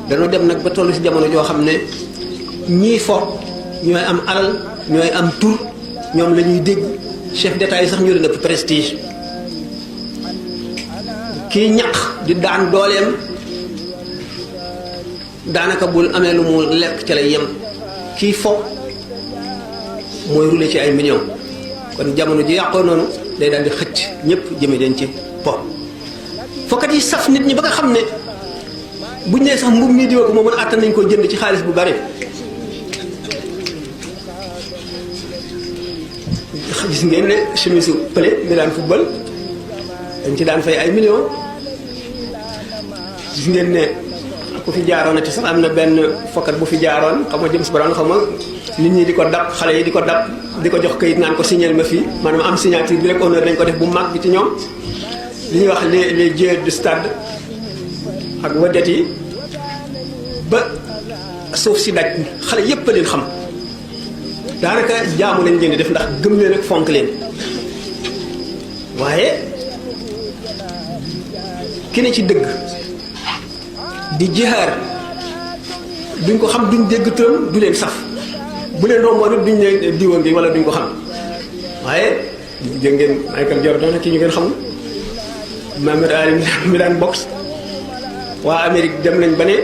dañoo dem nag ba toll ci jamono joo xam ne ñii fo ñooy am alal ñooy am tur ñoom la ñuy dégg chef d'état yi sax ñu leen ëpp prestige kii ñaq di daan dooleem daanaka bul amee lu mu lekk ca lay yem kii fo mooy rouler ci ay millions kon jamono ji yàqoo noonu day daal di xëcc ñëpp jëme den ci po fokkat yi saf nit ñi ba nga xam ne buñ nee sax mbub mii diwa ko moo mën àttan nañ koo jënd ci xaalis bu bari gis ngeen ne chemise pële mi daan football dañ ci daan fay ay millions gis ngeen ne ku fi jaaroon ci sax am na benn fokkat bu fi jaaroon xam nga James Brown xam nga nit ñi di ko dab xale yi di ko dab di ko jox kayit naan ko signal ma fii maanaam am signature bi rek honneur dañ ko def bu mag bi ci ñoom li ñuy wax les dieux du stade ak wadet yi ba suuf si daj xale yépp a leen xam daanaka jaamu lañ leen di def ndax gëm leen ak fonk leen waaye ki ne ci dëgg di jihaar duñ ko xam duñ dégg turam du leen saf bu leen romboon it duñ leen diwa ngi wala duñ ko xam waaye dégg ngeen Michael Jordan ki ñu ngeen xam Muhammad Ali mi daan boxe waa Amérique dem nañ ba ne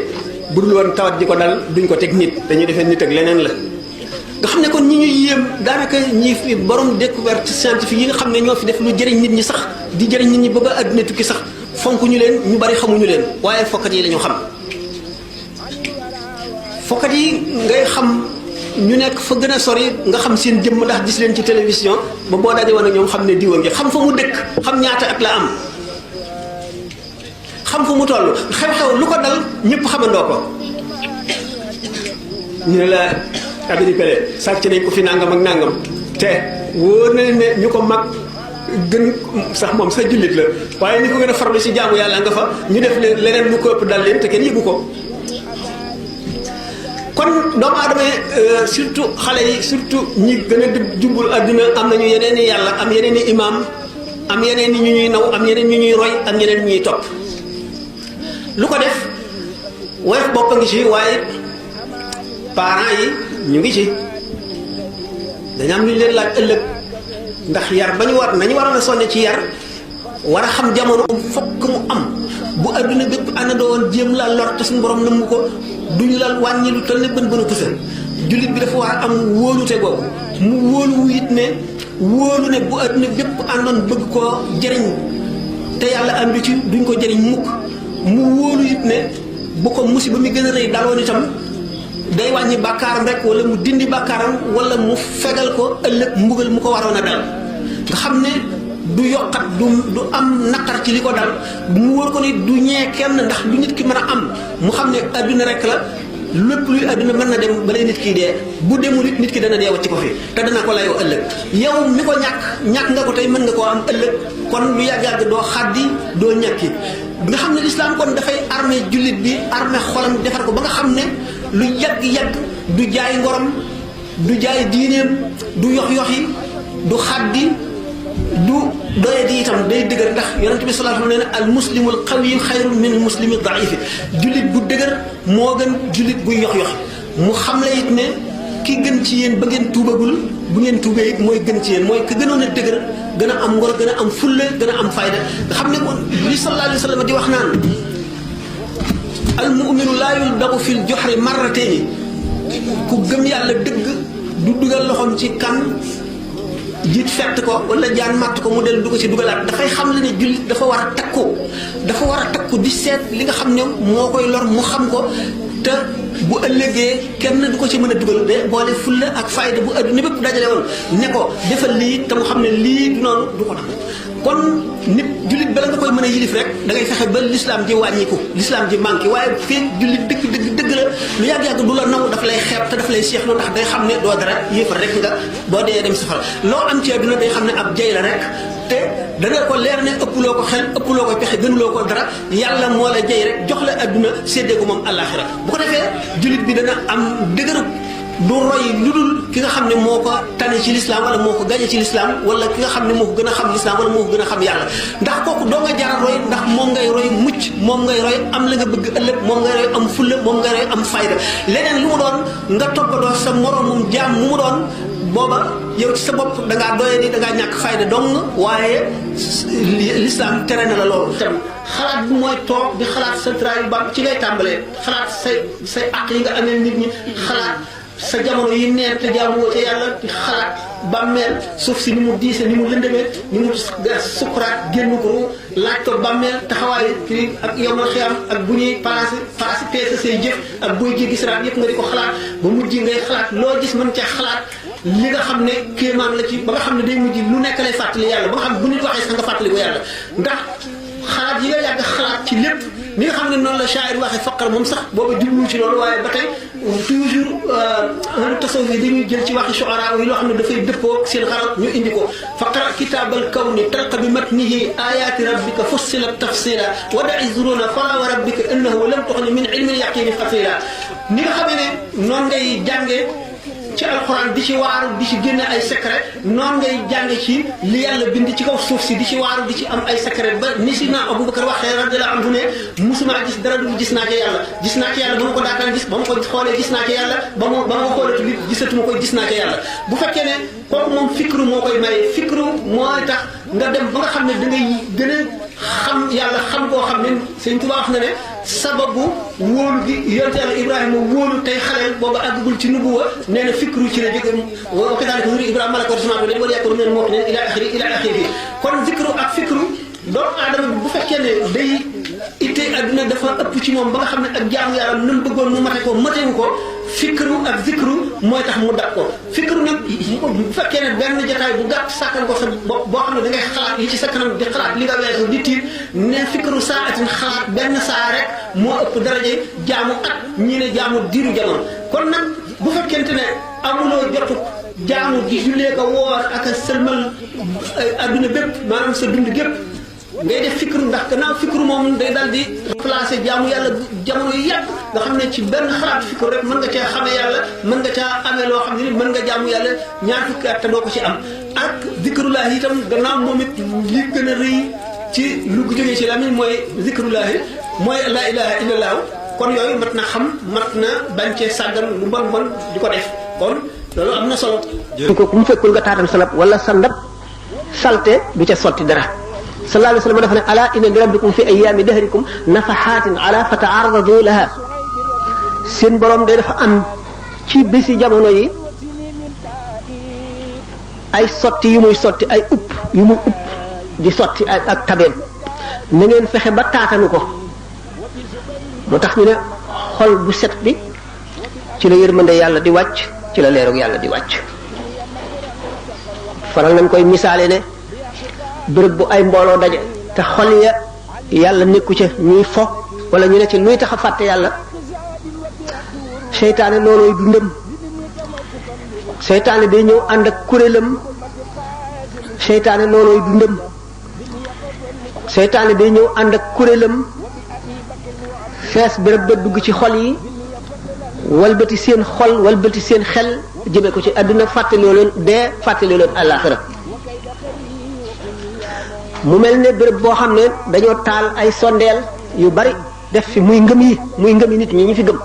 bu dul woon tawat ji ko dal duñ ko teg nit dañuy defee nit ak leneen la nga xam ne kon ñi ñuy yéem daanaka ñi fi borom découverte scientifique yi nga xam ne ñoo fi def lu jëriñ nit ñi sax di jëriñ nit ñi ba àdduna tukki sax fonk ñu leen ñu bari xamuñu leen waaye fokkat yi lañu xam fokkat yi ngay xam ñu nekk fa gën a sori nga xam seen jëmm ndax gis leen ci télévision ba boo daje woon ak ñoom xam ne diwa ngi xam fa mu dëkk xam ñaata at la am xam fa mu toll xew-xew lu ko dal ñëpp xamandoo ko ñu ne la Abidi Pele sàcc nañ ko fi nangam ak nangam te wóor na ne ñu ko mag gën sax moom sax jullit la waaye ni ko gën a farlu ci jaamu yàlla nga fa ñu def leneen lu ko ëpp dal leen te kenn yëgu ko kon doomu aadama surtout xale yi surtout ñi gën a jumbul adduna am nañu yeneen i yàlla am yeneen i imaam am yeneen i ñu ñuy naw am yeneen ñu ñuy roy am yeneen ñu ñuy topp lu ko def woyof bopp a ngi ci waaye parents yi ñu ngi ci dañu am lu ñu leen laaj ëllëg ndax yar ba ñu war nañu waroon a sonne ci yar war a xam jamono fokk mu am bu adduna bépp àndandoo woon jéem la lor te suñu borom nëmm ko duñu la wàññi lu toll ne bën bënu pësal jullit bi dafa war a am wóolute googu mu wóolu it ne wóolu ne bu adduna bépp àndoon bëgg koo jëriñ te yàlla àndu ci duñ ko jëriñ mukk mu wóolu it ne bu ko musiba mi gën a rëy daloon itam day wàññi bàkkaaram rek wala mu dindi bàkkaaram wala mu fegal ko ëllëg mbugal mu ko waroon a dal nga xam ne du yokkat du am naqar ci li ko dal mu wóor ko ni du ñee kenn ndax du nit ki mën a am mu xam ne adduna rek la lépp luy adduna mën na dem balay nit kii dee bu demul it nit ki dana dee wacc ko fi te dana ko layoo ëllëg yow mi ko ñàkk nga ko tey mën nga koo am ëllëg kon lu yàgg-yàgg doo xaddi doo ñàkki nga xam ne lislaam kon dafay armé jullit bi armé xolam defar ko ba nga xam ne lu yàgg-yàgg du jaay ngorom du jaay diineem du yox-yoxi du xaddi du doye di itam day dëgër ndax yonent bi sallallahu alayhi wa sallam nee na al muslimul qawi xayrun min al muslimi daifi jullit bu dëgër moo gën jullit buy yox-yoxi mu xam la it ne ki gën ci yéen ba ngeen tuubagul bu ngeen tuubee it mooy gën ci yéen mooy ki gënoon a dëgër gën a am ngor gën a am fulla gën a am fayda nga xam ne kon li sallallahu alayhi wa sallam di wax naan al muminu laa yuldagu fil joxri marratayni ku gëm yàlla dëgg du dugal loxoom ci kan jiit fett ko wala jaan matt ko mu dellu du ko ci dugalaat dafay xam le ne jullit dafa war a takku di seet li nga xam ne moo koy lor mu xam ko te bu ëllëgee kenn du ko ci mën a dugal de boole fulla ak fayda bu adduna bépp dajale woon ne ko defal lii te mu xam ne lii du noonu du ko nangu kon nit jullit bala nga koy mën a yilif rek da ngay fexe ba l'islam ji wàññiku l'islam ji manqué waaye fii jullit dëgg la lu yàgg-yàgg du la naw daf lay xeeb te daf lay seexlu ndax day xam ne doo dara yéefar rek nga boo dee dem safara loo am ci adduna day xam ne ab jay la rek te dana ko leer ne ëppuloo ko xel ëppuloo ko pexe gënuloo ko dara yàlla moo la jay rek jox la adduna séddee ko moom àllaaxira bu ko defee jullit bi dana am dëgëru du roy lu dul ki nga xam ne moo ko tane ci lislaam wala moo ko gañe ci lislaam wala ki nga xam ne moo ko gën a xam lislaam wala moo ko gën a xam yàlla ndax kooku doo nga jaral roy ndax moom ngay roy mucc moom ngay roy am la nga bëgg ëllëg moom ngay roy am fulla moom ngay roy am fayda leneen lu mu doon nga toppatoo sa moroomum jaam mu mu doon booba yow ci sa bopp da ngaa doye ni da ngaa ñàkk fayda dong waaye lislaam tere na la loolu tam xalaat bu mooy toog di xalaat sa trayu ba ci ngay tàmbalee xalaat say àq yi nga amee nit ñi xalaat sa jamono yi neen te jaamoo ca yàlla di xalaat bàmmeel suuf si ni mu diise ni mu lëndëmee ni mu sukuraat génn ko laaj ko bàmmeel taxawaay kii ak yomal xiyam ak bu ñuy passé peese say jëf ak buy jéggi siraat yëpp nga di ko xalaat ba mujj ngay xalaat loo gis mën ca xalaat li nga xam ne kéemaan la ci ba nga xam ne day mujj lu nekk lay fàttali yàlla ba nga xam ne bu nit waxee sax nga fàttali ko yàlla ndax xalaat yi nga yàgg xalaat ci lépp ni nga xam ne noonu la shaa'ir waxee faqar moom sax booba jublu ci loolu waaye ba tey toujours tasawuf yi dañuy jël ci waxi shu'ara yi loo xam ne dafay dëppoo seen xalaat ñu indi ko faqra kitaabal kawni talqa bi matnihi ayaati rabbika fussilat tafsila wa da'i zuruna fala wa rabbika innahu lam tuxni min ilmi yaqini fasila ni nga xam ne noonu ngay jàngee ci alxuraan di ci waaru di ci génne ay secret noonu ngay jànge ci li yàlla bind ci kaw suuf si di ci waaru di ci am ay secret ba ni si naa Abubakar waxee radiyallahu anhu ne musuma gis dara du gis naa ci yàlla ba ma ko daataan gis ba ma ko xoolee gis naa ci yàlla ba ma xoolee li gisatuma ko gis naa ci yàlla bu fekkee ne kooku moom fikru moo koy maye fikru mooy tax nga dem ba nga xam ne da ngay gën a xam yàlla xam koo xam ne Sëñ Tuubaa wax na ne sababu wóolu gi yonte yàlla Ibrahima wóolu tey xaleel booba àggagul ci nubuwa nee na fikru ci la jóge wa kadaalika nuri Ibrahima malakuuta samaawaati wal ardi wa liyakuna minal muuqiniin ila axiri kon zikru ak fikru doomu aadama bi bu fekkee ne day ittee adduna dafa ëpp ci moom ba nga xam ne ak jaamu yàlla nam bëggoon mu mate ko matewu ko fikru ak zikru mooy tax mu dab ko fikru nag bu fekkee ne benn jotaay bu gàtt sàkkal ko sa bopp boo xam ne da ngay xalaat yi ci sa kanam di xalaat li nga weesu di tiit ne fikru saatin xalaat benn saa rek moo ëpp daraje jaamu at ñii ne jaamu diiru jamono kon nag bu fekkente ne amuloo jotu jaamu di jullee ko woor ak a sëlmal adduna bépp maanaam sa dund gépp ngay def fikru ndax gannaaw fikru moom day daal di placé jaamu yàlla jamono yu yàgg nga xam ne ci benn xalaat fikru rek mën nga caa xamee yàlla mën nga caa amee loo xam ne mën nga jaamu yàlla ñaar fukki at te doo ko ci am ak zikrullahi itam gannaaw moom it li gën a rëy ci lu jógee ci lamiñ mooy zikrullahi mooy laa ilaha illallah kon yooyu mat na xam mat na bañ cee sàggan lu bon di ko def kon loolu am na solo. ko ku mu fekkul nga taatam salab wala sa ndab salte du ca sotti dara. sallallahu alayhi wa sallam dafa ne ala inna li rabbikum fi ayyaami dahrikum nafaxaatin ala fa taarradu laha seen borom day dafa am ci bési jamono yi ay sotti yu muy sotti ay upp yu muy upp di sotti ak tabeem na ngeen fexe ba taatanu ko moo tax ñu ne xol bu set bi ci la yërmande yàlla di wàcc ci la leerug yàlla di wàcc faral nañ koy misaale ne bërëb bu ay mbooloo daje te xol ya yàlla nekku ca ñuy fo wala ñu ne ci luy tax a fàtte yàlla seytaane loolooy dundam seytaane day ñëw ànd ak kuréelam seytaane loolooy dundam seytaane day ñëw ànd ak kuréelam fees bërëb ba dugg ci xol yi walbati seen xol walbati seen xel jëme ko ci àdduna fàttaloo leen dee fàttaloo leen àllaaxira mu mel ne béréb boo xam ne dañoo taal ay sondeel yu bari def fi muy ngëm yi nit ñi ñu fi gëm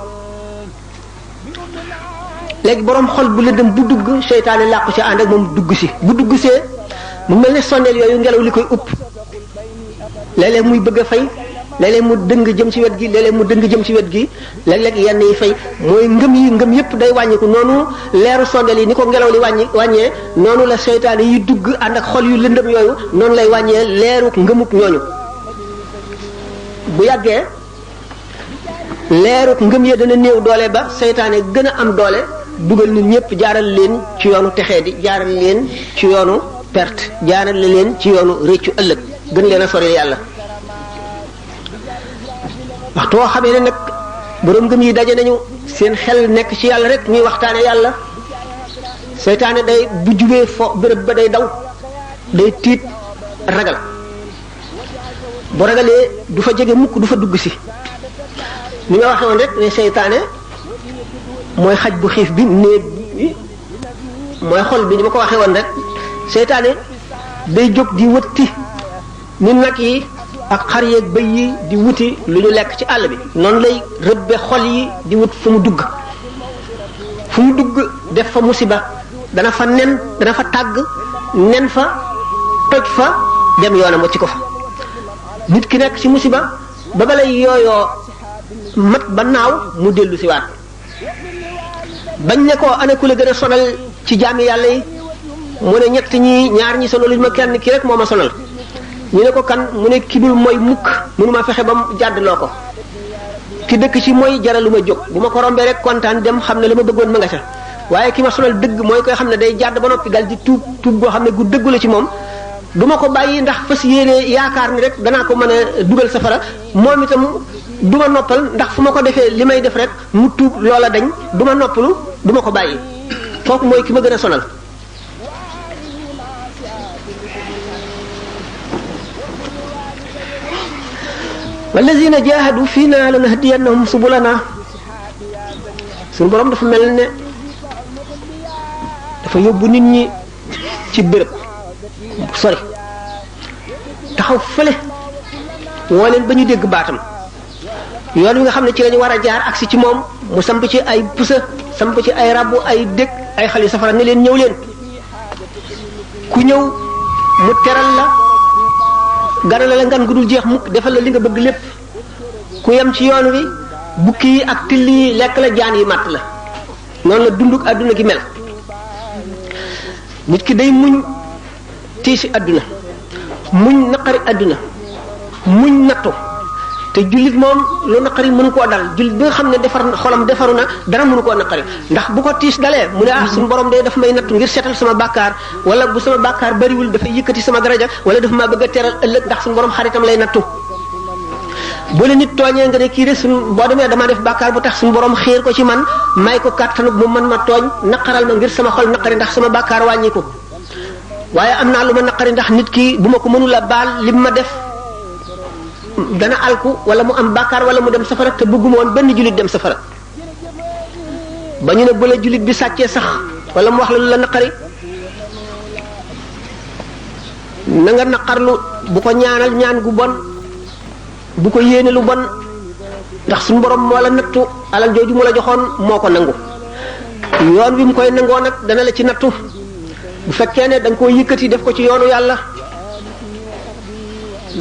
léegi borom xol bu lëndëm bu dugg seytaane làqu ci ànd ak moom dugg si bu dugg see mu mel ne sondeel yooyu ngelaw li koy upp léeg-léeg muy bëgg a fay léeg-léeg mu dëng jëm ci wet gi léeg-léeg mu dëng jëm ci wet gi léeg-léeg yenn yi fay mooy ngëm yépp day wàññiku noonu leeru sondeel yi ni ko ngelaw li wàññee noonu la seytaane yi dugg ànd ak xol yu lëndëm yooyu noonu lay wàññee leeru ngëmuk ñooñu bu yàggee leeru ngëm ya dana néew doole ba seytaane gën a am doole dugal nit ñëpp jaaral leen ci yoonu texee di jaaral leen ci yoonu perte jaaral leen ci yoonu réccu ëllëg gën leen a sori yàlla waxtu woo xamee ne nag borom ngëm yi daje nañu seen xel nekk ci yàlla rek ñuy waxtaane yàlla seytaane day bu jubee fo béréb ba day daw day tiit ragal bu ragalee du fa jege mukk du fa dugg si ni nga waxee woon rek ne seytaane mooy xaj bu xiif bi néeg bi mooy xol bi ni ma ko waxee woon rek seytaane day jóg di wëtti ni nag yi ak xar yeeg bëy yi di wuti lu ñu lekk ci àll bi noonu lay rëbbe xol yi di wut fu mu dugg def fa musiba dana fa nen dana fa tàgg nen fa toj fa dem yoonam wacci ko fa nit ki nekk ci musiba ba balay yooyoo mat ba naaw mu dellu si waat bañ ne ko ana ku la gën a sonal ci jaami yàlla yi mu ne ñett ñi ñaar ñi sonaluñ ma kenn ki rek moo ma sonal ñu ne ko kan mu ne ki dul mooy mukk mënuma fexe ba mu jàddloo ko ki dëkk ci mooy jaralu ma jóg bu ma ko rombee rek kontaan dem xam ne la ma bëggoon ma nga ca waaye ki ma sonal dëgg mooy koy xam ne day jàdd ba noppi dal di tuub goo xam ne gu dëggu la ci moom du ma ko bàyyi ndax fas yéene yaakaar ni rek danaa ko mën a dugal safara moom itam du ma noppal ndax fu ma ko defee li may def rek mu tuub loola dañ du ma noppalu du ma ko bàyyi kooku mooy ki ma gën a sonal wallazina jahadu fiina lanahdiyannahum subulana suñu borom dafa mel ne dafa yóbbu nit ñi ci béréb sori taxaw fële woo leen ba ñu dégg baatam yoon wi nga xam ne ci lañu war a jaar agsi ci moom mu samp ci ay pusa samp ci ay rabbu ay dëkk ay xali safara ne leen ñëw leen ku ñëw mu teral la ganale la ngan gu dul jeex mukk defal la li nga bëgg lépp ku yem ci yoon wi bukki yi ak till yi lekk la jaan yi màtt la noonu la dunduk àdduna gi mel nit ki day muñ tiisi àdduna muñ naqari àdduna muñ nattu te jullit moom lu naqari mënu koo dal jullit bi nga xam ne defar xolam defaru na dara mënu koo naqari ndax bu ko tiis dalee mu ne suñu borom de daf may nattu ngir seetal sama bàkkaar wala bu sama bàkkaar bariwul dafay yëkkati sama daraja wala dafa maa bëgg a teral ëllëg ndax suñu borom xaritam lay nattu bu la nit tooñee nga ne kii de suñu boo demee damaa def bàkkaar bu tax suñu borom xiir ko ci man may ko kàttanu mu mën ma tooñ naqaral ma ngir sama xol naqari ndax sama bàkkaar wàññi ko waaye am naa lu ma naqari ndax nit ki bu ma ko mënul a baal lim ma def dana alku wala mu am bàkkaar wala mu dem safara te bëgguma woon benn jullit dem safara ba ñu ne bu la jullit bi sàccee sax wala mu wax la lu la naqari na nga naqarlu bu ko ñaanal ñaan gu bon bu ko yéene lu bon ndax suñu borom moo la nattu alal jooju mu la joxoon moo ko nangu yoon wi mu koy nangoo nag dana la ci nattu bu fekkee ne da nga koo yëkkati def ko ci yoonu yàlla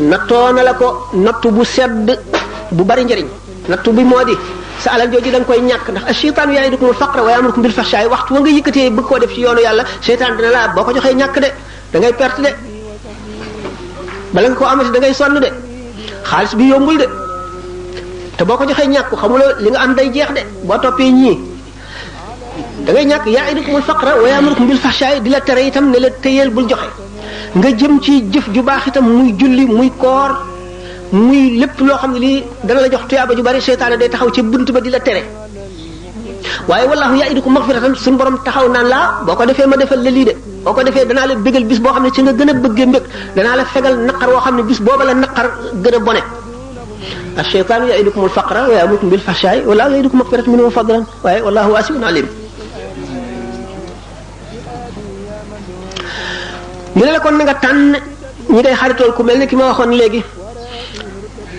nattoo na la ko nattu bu sedd bu bari njëriñ nattu bi moo di sa alal jooju da nga koy ñàkk ndax ash-shaytaanu ya'idukumul faqra wa ya'murukum bil fahshaa'i waxtu wa nga yëkkatee bëgg koo def ci yoonu yàlla seytaan dina la boo ko joxee ñàkk de da ngay perte de bala nga ko amati da ngay sonn de xaalis bi yombul de te boo ko joxee ñàkk xamuloo li nga am day jeex de boo toppee ñii da ngay ñàkk ya'idukumul faqra wa ya'murukum bil fahshaa'i di la tere itam ne la téyeel bul joxe nga jëm ci jëf ju baax itam muy julli muy koor muy lépp loo xam ne lii dana la jox tuyaaba ju bari seytaane day taxaw ci bunt ba di la tere waaye wallahu ya'idukum maghfiratan suñu borom taxaw naan laa boo ko defee ma defal la lii de boo ko defee danaa la bégal bis boo xam ne ci nga gën a bëggee mbég danaa la fegal naqar woo xam ne bis booba la naqar gën a bone ash-shaytaanu ya'idukumul faqra wa ya'murukum bil fahshaa'i wallahu ya'idukum maghfiratan minhu wa fadlan waaye wallahu waasi'un alim ñu ne la kon na nga tànn ñi ngay xaritool ku mel ne ki ma waxoon léegi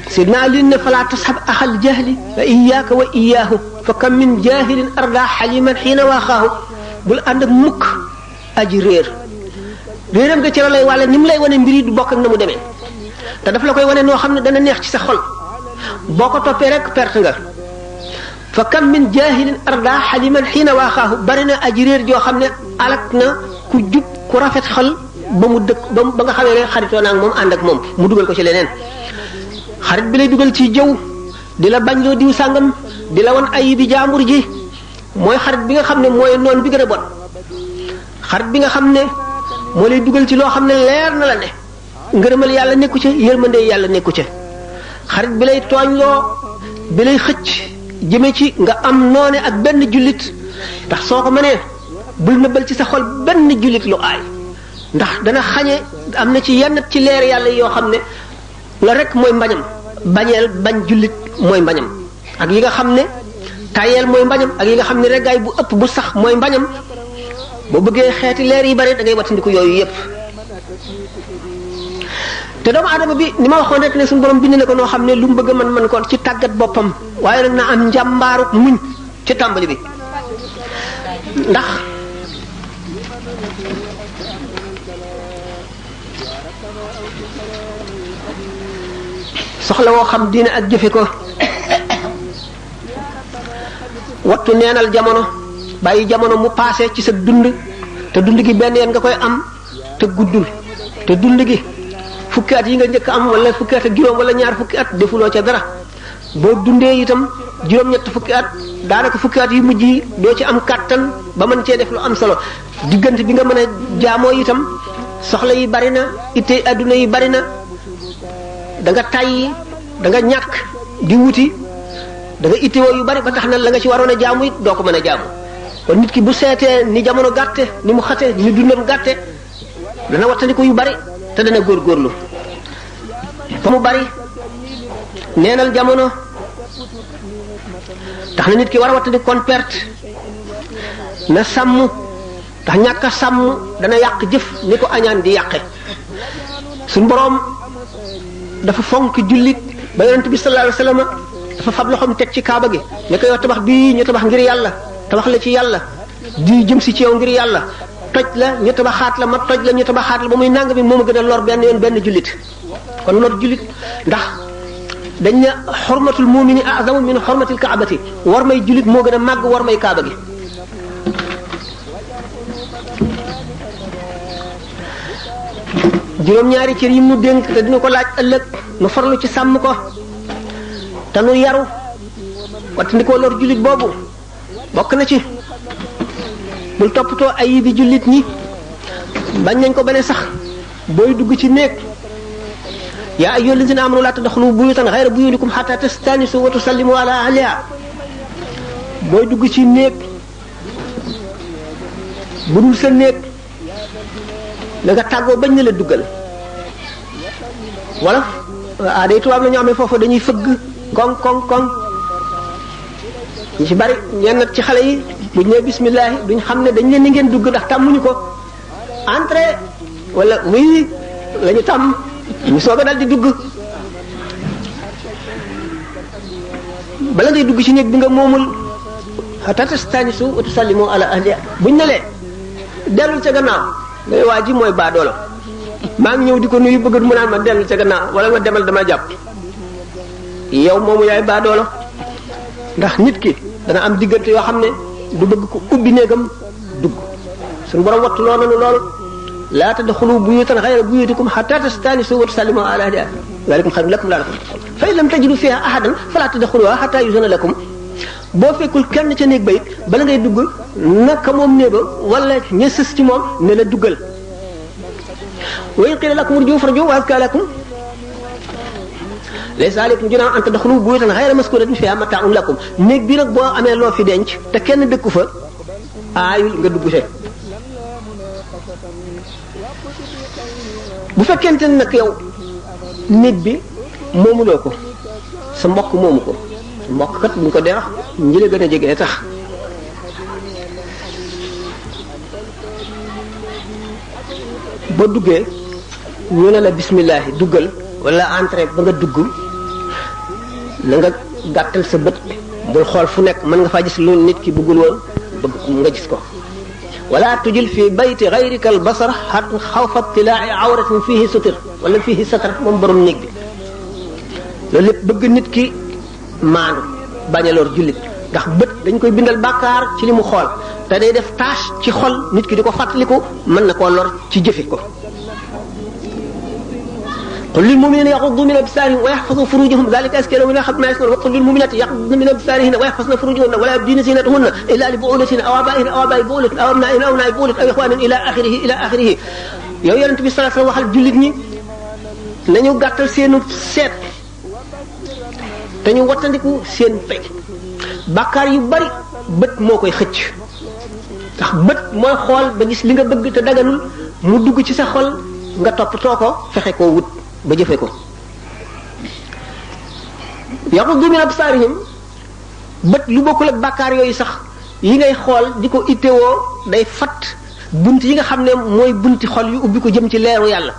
sidna Ali ne fala tashab axal jahli fa iyyaka wa iyyahu fa kam min jahilin arda xaliman xiina waaxaahu bul ànd ak mukk aji réeram nga ci la lay wàlle ni mu lay wane mbir yi du bokk ak na mu demee te daf la koy wane noo xam ne dana neex ci sa xol boo ko toppee rek perte nga fa kam min jahilin arda xaliman xiina waaxaahu bari na aji réer joo xam ne alak na ku jub ku rafet xol ba mu dëkk ba nga xamee ne xaritoo naa ak moom ànd ak moom mu dugal ko ci leneen xarit bi lay dugal ci jëw di la bañ loo diw sàngam di la wan ayibi jaambur ji mooy xarit bi nga xam ne mooy noon bi gën a bon xarit bi nga xam ne moo lay dugal ci loo xam ne leer na la ne ngërëmal yàlla nekku ca yërmande yàlla nekku ca xarit bi lay tooñ loo bi lay xëcc jëme ci nga am noone ak benn jullit ndax soo ko mënee bul nëbbal ci sa xol benn jullit lu aay ndax dana xañe am na ci yenn ci leer yàlla yoo xam ne la rek mooy mbañam bañeel bañ jullit mooy mbañam ak yi nga xam ne tayel mooy mbañam ak yi nga xam ne reggaay bu ëpp bu sax mooy mbañam boo bëggee xeeti leer yi bari da ngay wattandiku yooyu yépp te doomu aadama bi ni ma waxoon rek ne suñu borom bind na ko noo xam ne lu mu bëgg man ko ci tàggat boppam waaye nag na am njàmbaaruk muñ ci tàmbali bi ndax soxla woo xam diine ak jëfe ko wattu neenal jamono bàyyi jamono mu paase ci sa dund te dund gi benn yoon nga koy am te guddul te dund gi fukki at yi nga njëkk am wala fukki at ak juróom wala ñaar fukki at defuloo ca dara boo dundee itam juróom-ñett fukki at daanaka fukki at yu mujj yi doo ci am kàttan ba mën cee def lu am solo diggante bi nga mën a jaamoo itam soxla yi bari na itte adduna yi bari na da nga tàyyi da nga ñàkk di wuti da nga ittewoo yu bari ba tax na la nga ci waroon a jaamu it doo ko mën a jaamu kon nit ki bu seetee ni jamono gàtte ni mu xate ni dundam gàtte dana wattandiku yu bari te dana góorgóorlu fa mu bari neenal jamono tax na nit ki war a wattandiku kon perte na sàmm tax ñàkk a sàmm dana yàq jëf ni ko añaan di yàqe suñ boroom dafa fonk jullit ba yonent bi sallallahu alayhi wasallam dafa fab loxoom teg ci kaaba gi ne ko yow tabax bii ñu tabax ngir yàlla tabax la ci yàlla di jëm si ci yow ngir yàlla toj la ñu tabaxaat la ma toj la ñu tabaxaat la ba muy nang bi moom a gën a lor benn yoon benn jullit kon lor jullit ndax dañ ne xormatul mumini azamu min xormatil kaabati war may jullit moo gën a màgg war may kaaba gi juróom-ñaari cër yi mu dénk te dina ko laaj ëllëg nu farlu ci sàmm ko te nu yaru wattandikoo lor jullit boobu bokk na ci bul toppatoo ayi bi jullit ñi bañ nañ ko ba ne sax booy dugg ci néeg yaa ayyuhal lazina amanu laa tadxulu buyutan xayra buyutikum xataa tastanisu wa tusallimu ala ahliha booy dugg ci néeg bu dul sa néeg da nga tàggoo bañ na la duggal wala day tubaab la ñoo amee foofu dañuy fëgg koŋ koŋ koŋ ñu ci bari ñenn ci xale yi buñ ne bismillah duñ xam ne dañ leen ni ngeen dugg ndax tàmmuñu ko entrée wala oui la ñu tàmm ñu soog a dal di dugg bala ngay dugg ci néeg bi nga moomul hatta tastanisu wa tusallimu ala ahliha buñ ne lee dellul ca gannaaw ngay waa ji mooy baadoolo maa ngi ñëw di ko nuyu bëgg mu naan ma dellu ca gannaaw wala nga demal dama jàpp yow moomu yaay baadoolo ndax nit ki dana am diggante yoo xam ne du bëgg ko ubbi néegam dugg suñu borom wattu loo nanu loolu laa tadxulu buyutan xayra buyutikum xataa tastanisu wa tusallimu ala ahliha zalikum xayrun lakum la'allakum fa in lam tajidu fiha ahadan falaa tadxuluha xataa yuzana lakum boo fekkul kenn ca néeg ba it bala ngay dugg naka moom néega wala ña sës ci moom ne la duggal wa in qiila lakum urji'u farji'u wa azkaa lakum laysa alaykum junaahun an tadxulu buyutan xayra maskuratin fiha mataa'un lakum néeg bi nag boo amee loo fi denc te kenn dëkku fa aayul nga dugg see bu fekkente ne nag yow néeg bi moomuloo ko sa mbokk moomu ko sa mbokk kat buñ ko dee wax ñi la gën a jege tax ba duggee ñu ne la bismillah duggal wala entrée ba nga dugg na nga gàttal sa bët bul xool fu nekk mën nga faa gis lu nit ki bëggul woon bëgg nga gis ko wala tujil fi bayti gayrika al basar xawfa tilaa'i awratin fihi sutir wala fihi satar moom borom néeg bi loolu lépp bëgg nit ki maandu bañ a lor jullit ndax bët dañ koy bindal bàkkaar ci li mu xool te day def tâche ci xol nit ki di ko fàttaliku mën na koo lor ci jëfe ko qul lil mu'minina yaghuddu min absarihim wa yahfazu furujahum dhalika azka lahum min ma yasnun wa qul lil mu'minati yaghuddna min absarihinna wa yahfazna furujahunna wa la yubdina zinatahunna illa li bu'ulatihinna aw aba'ihinna aw aba'i bu'ulatin aw abna'ihinna aw abna'i bu'ulatin aw ikhwanin ila akhirih yow yonent bi sallallahu alayhi wasallam waxal jullit ñi nañu gàttal seenu seet te ñu wattandiku seen pay bàkkaar yu bari bët moo koy xëcc ndax bët mooy xool ba gis li nga bëgg te daganul mu dugg ci sa xol nga toppatoo ko fexe koo wut ba jëfe ko yaghuddu min absarihim bët lu bokkul ak bàkkaar yooyu sax yi ngay xool di ko ittewoo day fat bunt yi nga xam ne mooy bunti xol yu ubbi ko jëm ci leeru yàlla.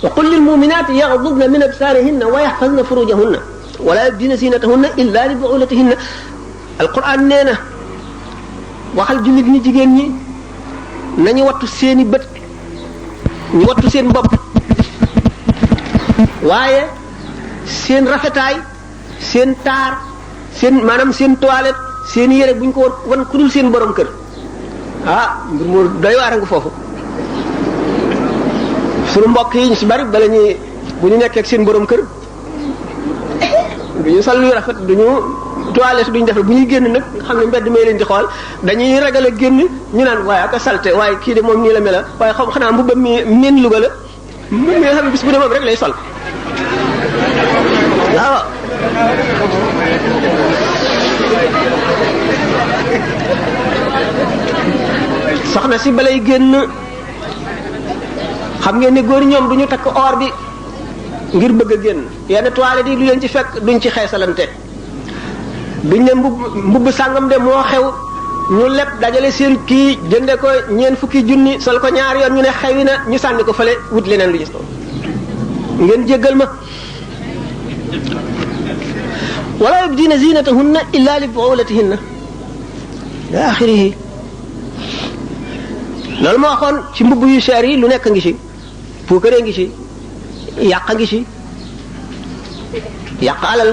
wa qul lil muminati yaxdudna min absaarihinna wa yaxfazna furujahunna wala yubdina zinatahunna illa li buulatihinna. alquran nee na waxal jullit ñi jigéen ñi nañu wattu seeni bët ñu wattu seen bopp waaye seen rafetaay seen taar seen maanaam seen toilette seen yére bu ñu ko wan ku dul seen borom kër mbir mu doy waar nga foofu. sunu mbokk yi ñu si bari bala ñuy bu ñu nekkee ak seen borom kër du ñu sol luy rafet du ñu toilette duñ def bu ñuy génn nag nga xam ne mbedd may leen di xool dañuy ragal a génn ñu naan waaye ak a salte waaye kii de moom nii la mel waaye xanaa mbubbam mi meen Louga la mbubb mi nga xam ne bis bu ne moom rek lay sol waaw. soxna si balay génn xam ngeen ne góor ñoom du ñu takk or bi ngir bëgg a génn yenn toilette yi du leen ci fekk duñ ci xeesalante duñ ne mbubb sàngam de moo xew ñu leb dajale seen kii jënde ko ñeent fukki junni sol ko ñaari yoon ñu ne xewi na ñu sànni ko fële wut leneen lu gis ko ngeen jéggal ma. wala yubdina zinatahunna illa li buulatihinna ila axirihi. loolu moo waxoon ci mbubb yu cher yi lu nekk ngi ci puukare ngi ci yàq ngi ci yàq alal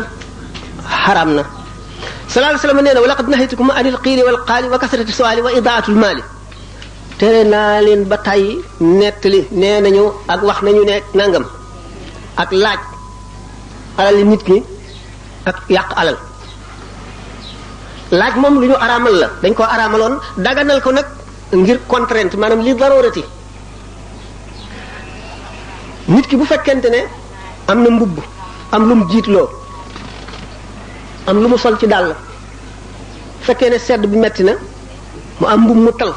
xaram na. sallallahu alayhi wa sallam nee na wa laqad nahaytukum anil qiili wal qaali wa kasrati su'aali wa idaatul maali. tere naa leen ba tey nettali nee nañu ak wax nañu ne nangam ak laaj alal yi nit ki ak yàq alal. laaj moom lu ñu araamal la dañ koo araamaloon daganal ko nag ngir contrainte maanaam li darurati. nit ki bu fekkente ne am na mbubb am lu mu jiitloo am lu mu sol ci dàll fekkee ne sedd bi metti na mu am mbubb mu tal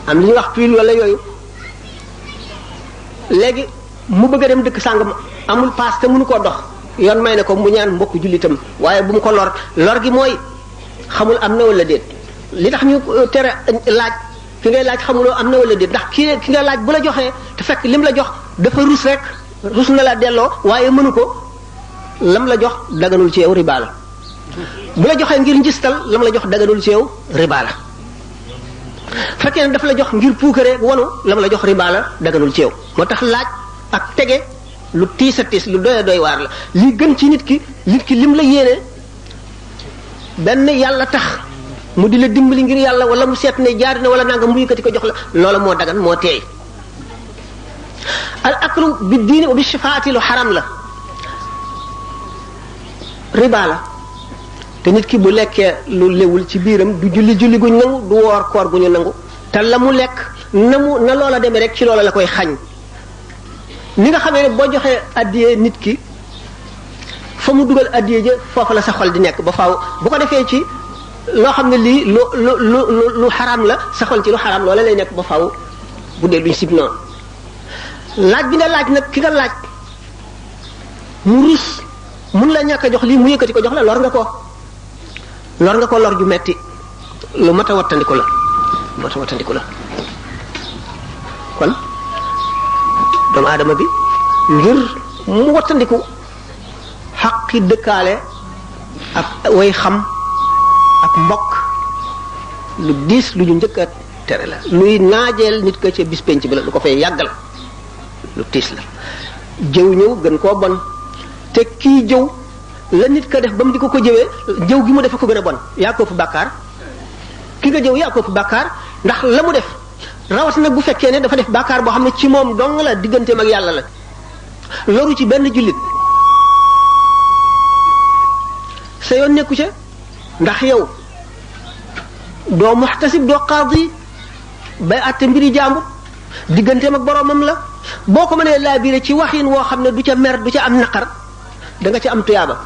am li ñuy wax pull wala yooyu léegi mu bëgg a dem dëkk sàngam amul paas te mënu koo dox yoon may ne ko mu ñaan mbokk jullitam waaye bu mu ko lor gi mooy xamul am na wala déet. li tax ñu tere laaj ki ngay laaj xamuloo am na wala déet ndax ki nga laaj bu la joxee te fekk lim la jox dafa rus rek rus na la delloo waaye mënu ko lam la jox daganul ci yow riba la bu la joxee ngir njistal lam la jox daganul ci yow riba la fekkee ne dafa la jox ngir puukare wanu lam la jox riba la daganul ci yow. moo tax laaj ak tege lu tiis a tiis lu doy waar la li gën ci nit ki lim la yéene benn yàlla tax mu di la dimbali ngir yàlla wala mu seet ne jaar na wala nanga mu yëkkati ko jox la loola moo dagan moo teey. al aklu bi diini wa bi shifaati lu xaram la riba la te nit ki bu lekkee lu lewul ci biiram du julli guñ nangu du woor koor gu ñu nangu te la mu lekk na loola demee rek ci loola la koy xañ. ni nga xamee ne boo joxee addiyee nit ki fa mu dugal addiyee ja foofu la sa xol di nekk ba faaw bu ko defee ci loo xam ne lii lu xaraam la sa xol ci lu xaraam loola lay nekk ba faaw bu dee duñ sib noonu. laaj bi nga laaj nag ki nga laaj mu rus mun la ñàkk a jox lii mu yëkkati ko jox la lor nga ko lor ju metti lu mat a wattandiku la kon doomu aadama bi ngir mu wattandiku xaqi dëkkaale ak way xam ak mbokk lu diis lu ñu njëkk a tere la luy naajeel nit ko ca bis penc bi la lu ko fay yàggal lu tiis la. jëw ñëw gën koo bon te kii jëw la nit ko def ba mu di ko jëwee jëw gi mu def ko gën a bon yaa ko fu bàkkaar ki nga jëw yaa ko fu bàkkaar ndax la mu def rawat nag bu fekkee ne dafa def bàkkaar boo xam ne ci moom dong la digganteem ak yàlla la loru ci benn jullit sa yoon nekku ca ndax yow doo muxtasib doo qaadi bay àtte mbiri jàmbur digganteem ak boromam la boo ko mënee laabire ci waxin woo xam ne du ca mer du ca am naqar da nga ca am tuyaaba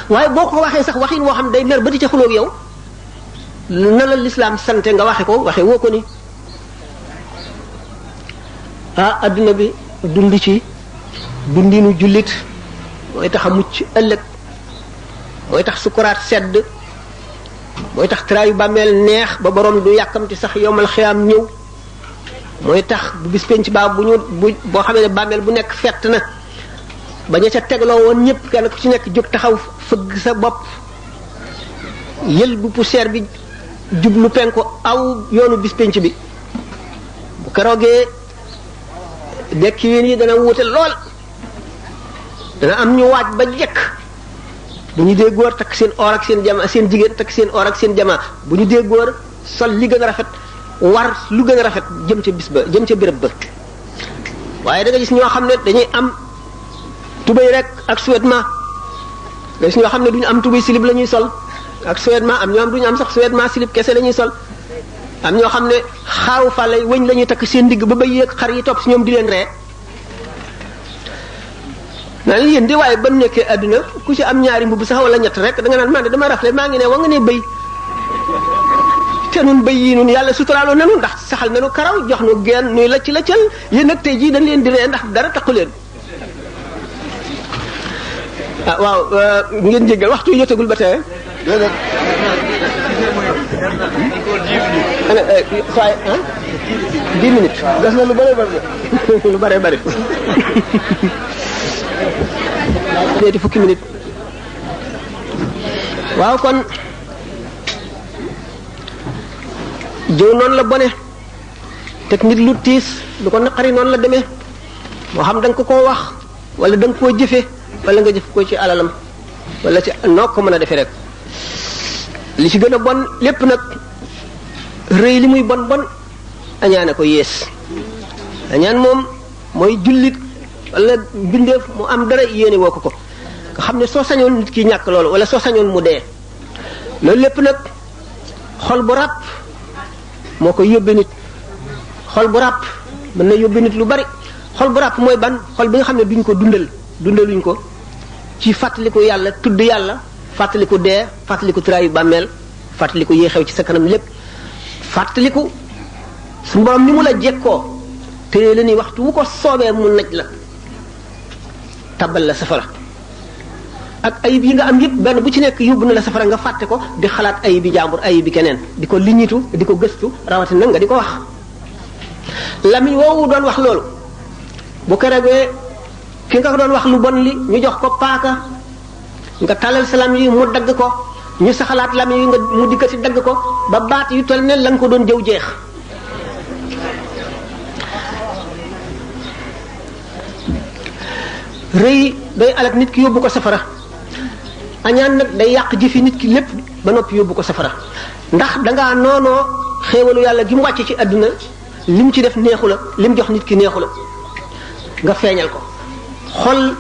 waaye boo ko waxee sax waxin woo xam ne day mer ba di ca xuloog yow na la lislaam sante nga waxe woo ko ni adduna bi dund ci dundinu jullit mooy tax a mucc ëllëg mooy tax sukuraat sedd mooy tax traayu bàmmeel neex ba borom du yàkkamti sax yowmal xiyaam ñëw mooy tax bu bis penc baa boo xamee ne bàmmeel bu nekk fett na ba ña ca tegloo woon ñëpp kenn ku ci nekk jóg taxaw fëgg sa bopp yël bu poussière bi jublu penku aw yoonu bis penc bi bu keroogee dekki ween yi dana wuute lool dana am ñu waaj ba jekk bu ñu dee góor takk seen or ak seen jama seen jigéen takk seen or ak seen jama bu ñu dee góor sol li gën a rafet war lu gën a rafet jëm ca bis ba jëm ca béréb ba waaye da nga gis ñoo xam ne dañuy am tubéy rek ak sous-vêtement nga gis ñoo xam ne duñu am tubéy silib la ñuy sol ak sous-vêtement am ñoo am duñu am sax sous-vêtement silib kese la ñuy sol am ñoo xam ne xaaru fàlle wëñ la ñuy takk seen digg ba bëy yeeg xar yi topp si ñoom di leen ree naa leen yéen di waaye ba mu nekkee àdduna ku ci am ñaari mbubb sax wala ñett rek da nga naan man de dama rafle maa ngi ne wa nga ne bëy te nun bëy yi nun yàlla suturaaloo nanu ndax saxal nanu karaw jox nu geen nuy lacc laccal yéen nag tey jii dañ leen di ree ndax dara taxu leen ah waaw ngeen jéggal waxtu jotagul ba tey ana faay 10 minutes gas na lu bare bare lu bare bare léegi fukki minutes waaw kon jëw noonu la bone teg nit lu tiis lu ko naqari noonu la demee moo xam da nga ko koo wax wala da nga koo jëfe wala nga jëf ko ci alalam wala ci noo ko mën a defee rek li ci gën a bon lépp nag rëy li muy bon bon añaane ko yées añaan moom mooy jullit wala bindeef mu am dara yéene woo ko nga xam ne soo sañoon nit ki ñàkk loolu wala soo sañoon mu dee loolu lépp nag xol bu ràpp moo koy yóbbe nit xol bu ràpp mën na yóbbe nit lu bari xol bu ràpp mooy ban xol bi nga xam ne duñ ko dundaluñ ko ci fàttaliku yàlla tudd yàlla fàttaliku dee fàttaliku traayu bàmmeel fàttaliku yee xew ci sa kanam lépp fàttaliku suñu borom ni mu la jekkoo te la ni waxtu wu ko soobee mu naj la tabal la safara ak ayib yi nga am yëpp benn bu ci nekk yóbbu na la safara nga fàtte ko di xalaat ayib bi jàmbur ayib bi keneen di ko liñitu di ko gëstu rawatina nga di ko wax lamiñ woowu doon wax loolu bu keregee ki nga ko doon wax lu bon li ñu jox ko paaka nga talal sa lam yi mu dagg ko ñu saxalaat lam yi nga mu dikkati dagg ko ba baat yu toll ne la nga ko doon jëw jeex rëy day alak nit ki yóbbu ko safara añaan nag day yàq jëfi nit ki lépp ba noppi yóbbu ko safara ndax dangaa noonoo xéewalu yàlla gi mu wàcce ci àdduna lim ci def neexu la lim jox nit ki neexu la nga feeñal ko xol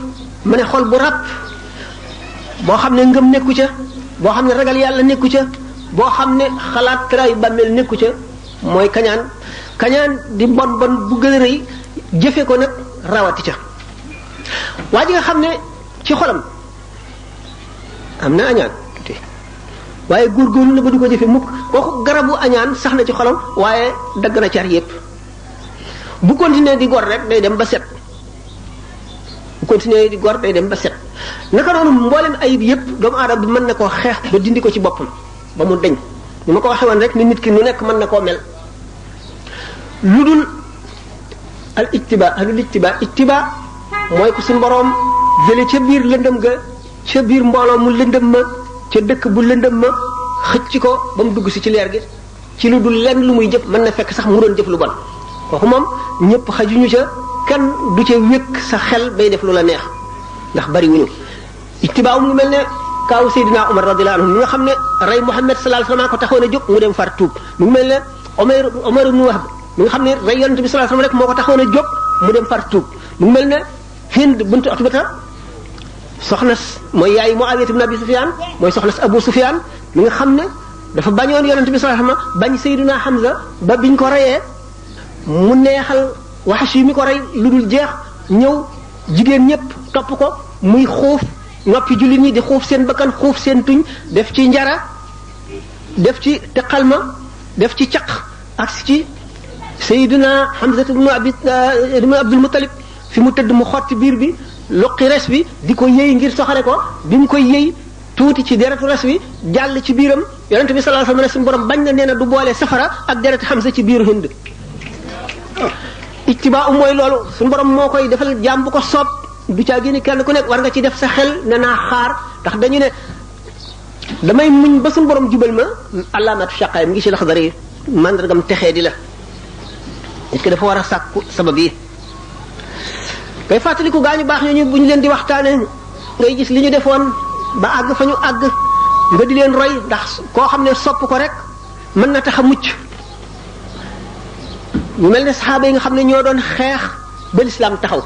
ma ne xol bu ràpp boo xam ne ngëm nekku ca boo xam ne ragal yàlla nekku ca boo xam ne xalaat traayu bàmmeel nekku ca mooy kañaan kañaan di bon bon bu gën a rëy jëfe ko nag rawati ca waa ji nga xam ne ci xolam am na añaan waaye góorgóorlu na ba du ko jëfe mukk kooku garabu añaan sax na ci xolam waaye dagg na car yépp bu continuer di gor rek day dem ba set bu continuer di gor day dem ba set naka noonu mboolem ayib yépp doomu aadama bi mën na koo xeex ba dindi ko ci boppam ba mu deñ ni ma ko waxee woon rek ni nit ki nu nekk mën na koo mel lu dul al ittiba mooy ko suñu boroom jële ca biir lëndëm ga ca biir mbooloo mu lëndëm ma ca dëkk bu lëndëm ma xëcc ko ba mu dugg si ci leer gi ci lu dul lenn lu muy jëf mën na fekk sax mu doon jëf lu bon kooku moom ñëpp xajuñu ca kenn du ca wékk sa xel bay def lu la neex ndax bari wuñu ittibaa mu ngi mel ne kaaw Seydina Omar radiyallahu anhu mi nga xam ne rey Muhammad sallallahu alayhi wasallam ko taxoon a jóg mu dem far tuub mu ngi mel ne Omar ibn Wahb mi nga xam ne rey yonent bi sallallahu alayhi wasallam rek moo ko taxoon a jóg mu dem far tuub mu ngi mel ne Hind bint Utbata soxna mooy yaay Muawiya ibn Abi Sufyan mooy soxna Abu Sufyan mi nga xam ne dafa bañoon yonent bi sallallahu alayhi wasallam bañ Seydina Hamza ba biñ ko reyee mu neexal Wahshi mi ko rey lu dul jeex ñëw jigéen ñëpp topp ko muy xuuf noppi jullit ñi di xuuf seen bakkan xuuf seen tuñ def ci njara def ci teqalma def ci caq ak ci Seydina Hamza ibn Abdul Muttalib fi mu tëdd mu xotti biir bi loqi res bi di ko yëy ngir soxare ko bi mu koy yëy tuuti ci deretu res wi jàll ci biiram yonent bi sallallahu alayhi wasallam suñu borom bañ na nee na du boole safara ak deret Hamza ci biiru Hind ittibaa mooy loolu suñu borom moo koy defal jaam bu ko soob du caa génne kenn ku nekk war nga ci def sa xel ne naa xaar ndax dañu ne damay muñ ba suñu borom jubal ma alaamatu shaqaay mi ngi ci Laxdari mandargam texee di la nit ki dafa war a sàkku sabab yi kay fàttaliku gaañu baax ñooñu bu ñu leen di waxtaane ngay gis li ñu defoon ba àgg fa ñu àgg nga di leen roy ndax koo xam ne sopp ko rek mën na tax a mucc ñu mel ne saxaaba yi nga xam ne ñoo doon xeex ba lislaam taxaw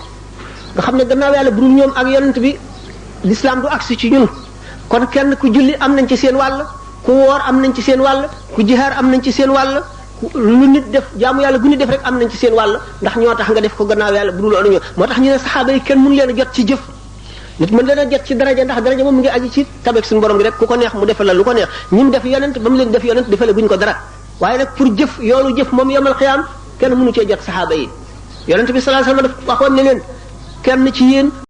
nga xam ne gannaaw yàlla bu dul ñoom ak yonent bi lislaam du agsi ci ñun kon kenn ku julli am nañ ci seen wàll ku woor am nañ ci seen wàll ku jihaar am nañ ci seen wàll lu nit def jaamu yàlla gu nit def rek am nañ ci seen wàll ndax ñoo tax nga def ko gannaaw yàlla bu dul loolu ñoo moo tax ñu ne saxaaba yi kenn mënu leen a jot ci jëf nit mën leen a jot ci daraja ndax daraja moom mu ngi aji ci tabeek suñu borom bi rek ku ko neex mu defal la lu ko neex ñim def yonent ba mu leen def yonent defale guñ ko dara waaye nag pour jëf yoolu jëf moom yomal xiyaam kenn mënu cee jot saxaaba yi yonent bi sallallahu alayhi wasallam daf waxoon ne leen kenn ci yéen